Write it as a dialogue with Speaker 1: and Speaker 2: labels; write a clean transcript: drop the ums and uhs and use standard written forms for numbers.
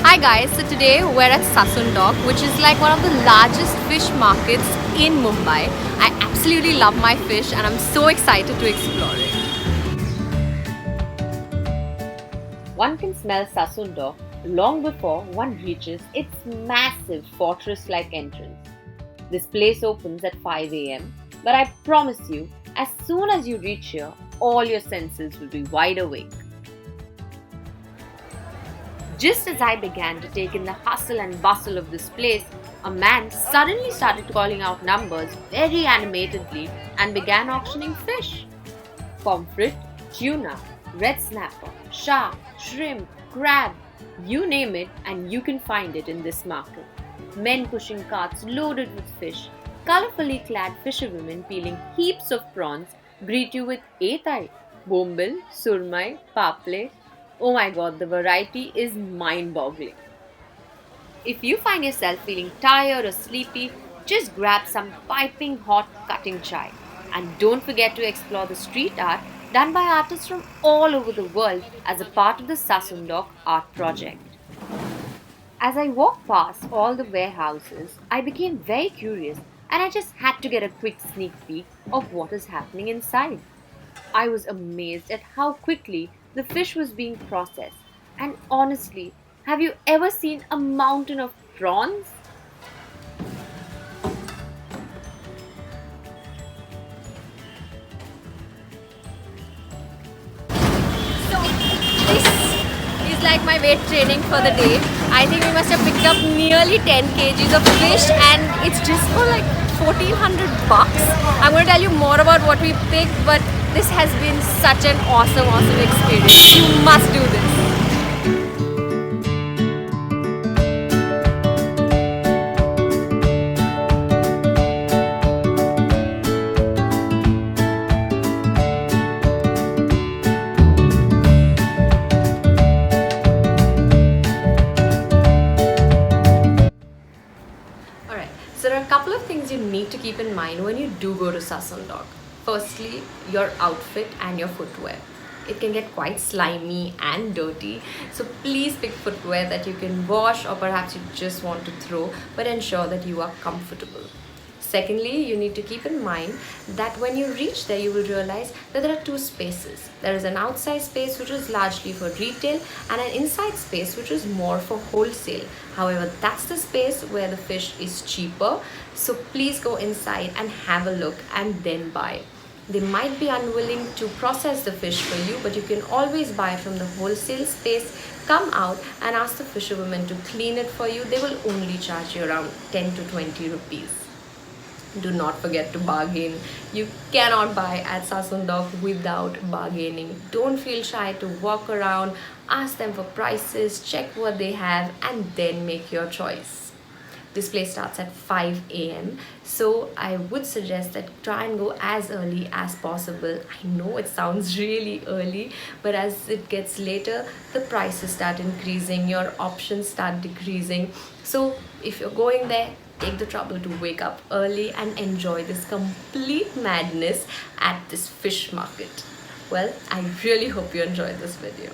Speaker 1: Hi guys, so today we're at Sassoon Dock, which is like one of the largest fish markets in Mumbai. I absolutely love my fish and I'm so excited to explore it. One can smell Sassoon Dock long before one reaches its massive fortress-like entrance. This place opens at 5 a.m. but I promise you, as soon as you reach here, all your senses will be wide awake. Just as I began to take in the hustle and bustle of this place, a man suddenly started calling out numbers very animatedly and began auctioning fish. Pomfret, tuna, red snapper, shark, shrimp, crab, you name it and you can find it in this market. Men pushing carts loaded with fish, colorfully clad fisherwomen peeling heaps of prawns greet you with etai, bombil, surmai, paple. Oh my god, the variety is mind-boggling. If you find yourself feeling tired or sleepy, just grab some piping hot cutting chai. And don't forget to explore the street art done by artists from all over the world as a part of the Sassoon Dock art project. As I walked past all the warehouses, I became very curious and I just had to get a quick sneak peek of what is happening inside. I was amazed at how quickly the fish was being processed. And honestly, have you ever seen a mountain of prawns? So, this is like my weight training for the day. I think we must have picked up nearly 10 kgs of fish and it's just for like 1400 bucks. I'm going to tell you more about what we picked, but this has been such an awesome experience. You must do this. Alright, so there are a couple of things you need to keep in mind when you do go to Sassoon Dock. Firstly, your outfit and your footwear. It can get quite slimy and dirty, so please pick footwear that you can wash or perhaps you just want to throw, but ensure that you are comfortable. Secondly, you need to keep in mind that when you reach there, you will realize that there are two spaces. There is an outside space which is largely for retail and an inside space which is more for wholesale. However, that's the space where the fish is cheaper. So please go inside and have a look and then buy. They might be unwilling to process the fish for you, but you can always buy from the wholesale space. Come out and ask the fisherwomen to clean it for you. They will only charge you around 10 to 20 rupees. Do not forget to bargain. You cannot buy at Sassoon Dock without bargaining. Don't feel shy to walk around, ask them for prices, check what they have, and then make your choice. This place starts at 5 a.m. So I would suggest that try and go as early as possible. I know it sounds really early, but as it gets later, the prices start increasing, your options start decreasing. So if you're going there, take the trouble to wake up early and enjoy this complete madness at this fish market. Well, I really hope you enjoyed this video.